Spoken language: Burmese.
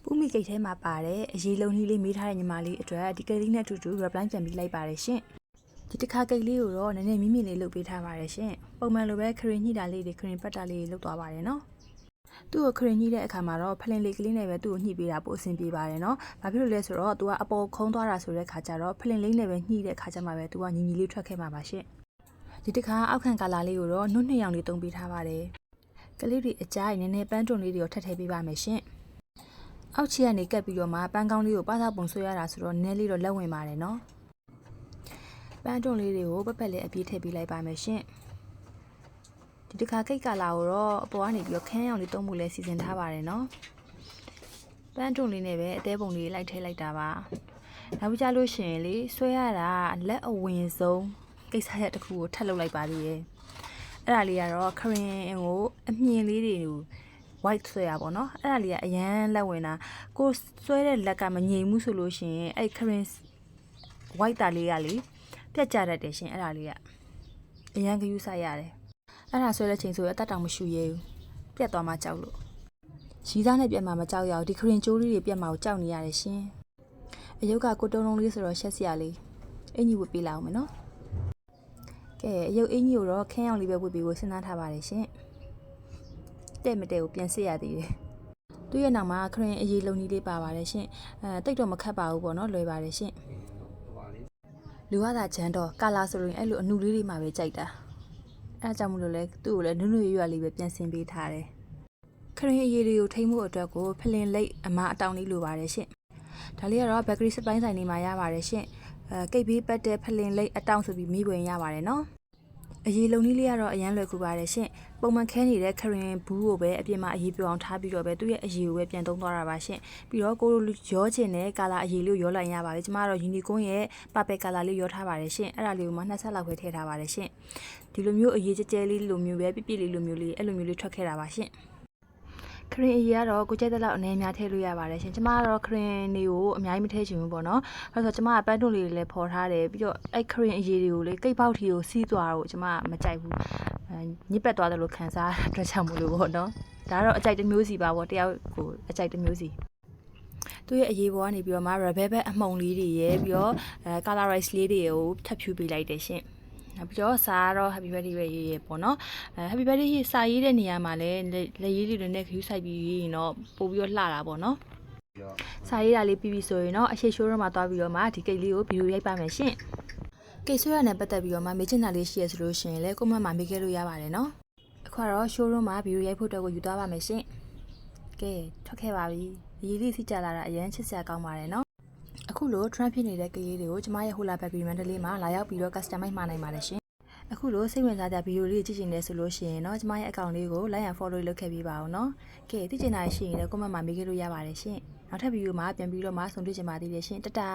ပူမီကိတ်ထဲမှာပါတယ်အရေးလုံးလေးမေးထားတဲ့ညီမလေးအတွက်ဒီကိတ်လေးနဲ့အတူတူ reply ပြန်ပြီးလိုက်ပါတယ်ရှင်ဒီတစ်ခါကိတ်လေးကိုတော့နည်းနည်းမိမိလေးလုပ်ပေးထားပါတယ်ရှင်ပုံမှန်လိုပဲခရင်ညှိတာလေးတွေခရင်ပတ်တာလေးလုပ်သွားပါတယ်နော်သူ့ကိုခရင်ညှိတဲ့အခါမှာတော့ဖလင်လေးကလေးနဲ့ပဲသူ့ကိုညှိပေးတာပိုအဆင်ပြေပါတယ်နော်ဘာဖြစ်လို့လဲဆိုတော့သူကအပေါ်ခုံးသွားတာဆိုတဲ့ခါကျတော့ဖလင်လေးနဲ့ပဲညှိတဲ့ခါကျမှပဲသူကညီညီလေးထွက်ခဲ့မှာပါရှင်ဒီတစ်ခါအောက်ခံကာလာလေးကိုတော့နှုတ်နှစ်ရောင်လေးတုံးပေးထားပါတယ်ကလေးတွေအကြိုက်နည်းနည်းပန်းတွန်လေးတွေကိုထပ်ထည့်ပေးပါမယ်ရှင်အောက်ချီကနေကပ်ပြီးတော့မှပန်းကောင်းလေးကိုပါးစားပုံဆွဲရတာဆိုတော့နည်းလေးတော့လက်ဝင်ပါတယ်နော်ပန်းတွန်လေးတွေကိုပက်ပက်လေးအပြည့်ထည့်ပေးလိုက်ပါမယ်ရှင်ဒီတစ်ခါကိတ်ကာလာကိုတော့အပေါ်ကနေပြီးတော့ခန်းရောင်လေးတုံးမှုလဲစီစဉ်ထားပါတယ်နော်ပန်းတွန်လေးနဲ့ပဲအသေးပုံလေးလိုက်ထည့်လိုက်တာပါနောက်ပြီးကြလို့ရှိရင်လေဆွဲရတာလက်အဝင်ဆုံးကိစ္စရက်တစ်ခုကိုထပ်လုပ်လိုက်ပါသေးတယ်အဲ့ဒါလေးကတော့ခရင်ကိုအမြင်လေးတွေကိုwhite ဆွဲရပါတော့အဲ့ဒါလေးကအရန်လက်ဝင်တာကိုဆွဲတဲ့လက်ကမငြိမ်ဘူးဆိုလို့ရှိရင်အဲ့ current white တာလေးကလေပြတ်ကျတတ်တယ်ရှင်အဲ့ဒါလေးကအရန်ဂယူးဆိုင်ရတယ်အဲ့ဒါဆွဲတဲ့ချိန်ဆိုရင်အသက်တောင်မရှူရဲဘူးပြတ်သွားမှကြောက်လို့ရီးသားနဲ့ပြတ်မှမကြောက်ရအောင်ဒီ current ကြိုးလေးတွေပြတ်မှကိုကြောက်နေရတယ်ရှင်အယုတ်ကကိုတုံးလုံးလေးဆိုတော့ရှက်စရာလေးအင်ကြီးဝတ်ပေးလိုက်အောင်မယ်နော်ကဲအယုတ်အင်ကြီးကိုတော့ခင်းအောင်လေးပဲဝတ်ပေးဖို့စဉ်းစားထားပါတယ်ရှင်တဲ့မတဲ့ကိုပြန်စစ်ရသေးတယ်။သူ့ရဲ့နောက်မှာခရင်အရေးလုံးကြီးလေးပါပါတယ်ရှင်။တိတ်တော့မခတ်ပါဘူးပေါ့နော်လွယ်ပါတယ်ရှင်။လူရတာချမ်းတော့ကာလာဆိုရင်အဲ့လိုအနုလေးတွေမှပဲကြိုက်တာ။အဲဒါကြောင့်မလို့လဲသူ့ကိုလည်းနုနုရွရွလေးပဲပြန်ဆင်ပေးထားတယ်။ခရင်အရေးတွေကိုထိမ့်မှုအတွက်ကိုဖလင်လိတ်အမအတောင်လေးလိုပါတယ်ရှင်။ဒါလေးကတော့ဘက်ကရီစပိုင်းဆိုင်နေမှာရပါတယ်ရှင်။ကိတ်ဘေးပတ်တဲ့ဖလင်လိတ်အတောင်ဆိုပြီးမိပွင့်ရပါတယ်နော်။အရေးလုံးလေးကတော့အရန်လွယ်ကူပါတယ်ရှင်ပုံမှန်ခဲနေတဲ့ခရင်ဘူးကိုပဲအပြင်မှာအရေးပြောင်းထားပြီးတော့ပဲသူ့ရဲ့အရေးကိုပဲပြန်သုံးသွားတာပါရှင်ပြီးတော့ကိုရောချင်တဲ့ကာလာအရေးလေးကိုရောလိုက်ရပါတယ်ကျမကတော့ယူနီကွန်းရဲ့ပါပယ်ကာလာလေးရောထားပါတယ်ရှင်အဲ့ဒါလေးကိုမှ2ဆက်လောက်ပဲထည့်ထားပါတယ်ရှင်ဒီလိုမျိုးအရေးကြဲလေးလိုမျိုးပဲပြပြလေးလိုမျိုးလေးအဲ့လိုမျိုးလေးထွက်ခဲ့တာပါရှင်ခရင်အရေးကတော့ကိုကျဲတဲ့လောက်အနေအများထည့်လို့ရပါတယ်ရှင်ကျမကတော့ခရင်တွေကိုအများကြီးမထည့်ချင်ဘူးပေါ့နော်အဲ့ဆိုကျမကပန်းတွန့်လေးတွေလည်းဖော်ထားတယ်ပြီးတော့အဲ့ခရင်အရေးတွေကိုလေကိတ်ပေါက်ထီကိုစီးသွားတော့ကျမမကြိုက်ဘူးညစ်ပတ်သွားတယ်လို့ခံစားအတွက်ချောင်မလို့ပေါ့နော်ဒါကတော့အကြိုက်တစ်မျိုးစီပါပေါ့တယောက်ကိုအကြိုက်တစ်မျိုးစီသူ့ရဲ့အရေးပေါ်ကနေပြီးတော့မှ rubber band အမှုံလေးတွေရဲ့ပြီးတော့colorize လေးတွေကိုထပ်ဖြူပေးလိုက်တယ်ရှင်နောက်ပြီးတော့စာကတော့ happy birthday ပဲရေးရပေါ့နော်happy birthday စာရေးတဲ့နေရာမှာလည်းလက်ရေးလေးတွေနဲ့ခရူးဆိုင်ပြီးရင်တော့ပို့ပြီးတော့လှတာပေါ့နော်စာရေးတာလေးပြီးပြီဆိုရင်တော့အရှိရှိုးတော့မှသွားပြီးတော့မှဒီကိတ်လေးကိုဗီဒီယိုရိုက်ပါမယ်ရှင်ကိတ်ဆွဲရနဲ့ပတ်သက်ပြီးတော့မှမေ့ချင်တာလေးရှိရဆိုလို့ရှိရင်လည်းကိုမမမေ့ခဲ့လို့ရပါတယ်နော်အခုတော့ showroom မှာဗီဒီယိုရိုက်ဖို့အတွက်ကိုယူသွားပါမယ်ရှင်ကဲထွက်ခဲ့ပါပြီအရေးလေးစီကြလာတာအရန်ချစ်စရာကောင်းပါတယ်နော်အခုလို trend ဖြစ်နေတဲ့ကိရေးတွေကိုကျမရဲ့ Hola Bakery Mandalay မှာလာရောက်ပြီးတော့ customize မှာနိုင်ပါတယ်ရှင်အခုလိုစိတ်ဝင်စားကြဗီဒီယိုလေးကြည့်ချင်တယ်ဆိုလို့ရှိရင်တော့ကျမရဲ့ account လေးကို like and follow လုပ်ခဲ့ပေးပါအောင်နော်ကဲသိချင်တာရှိရင်လည်း comment မှာမေးခဲ့လို့ရပါတယ်ရှင်နောက်ထပ်ဗီဒီယိုမှာပြန်ပြီးတော့မှဆုံတွေ့ကြပါသေးတယ်ရှင်တတာ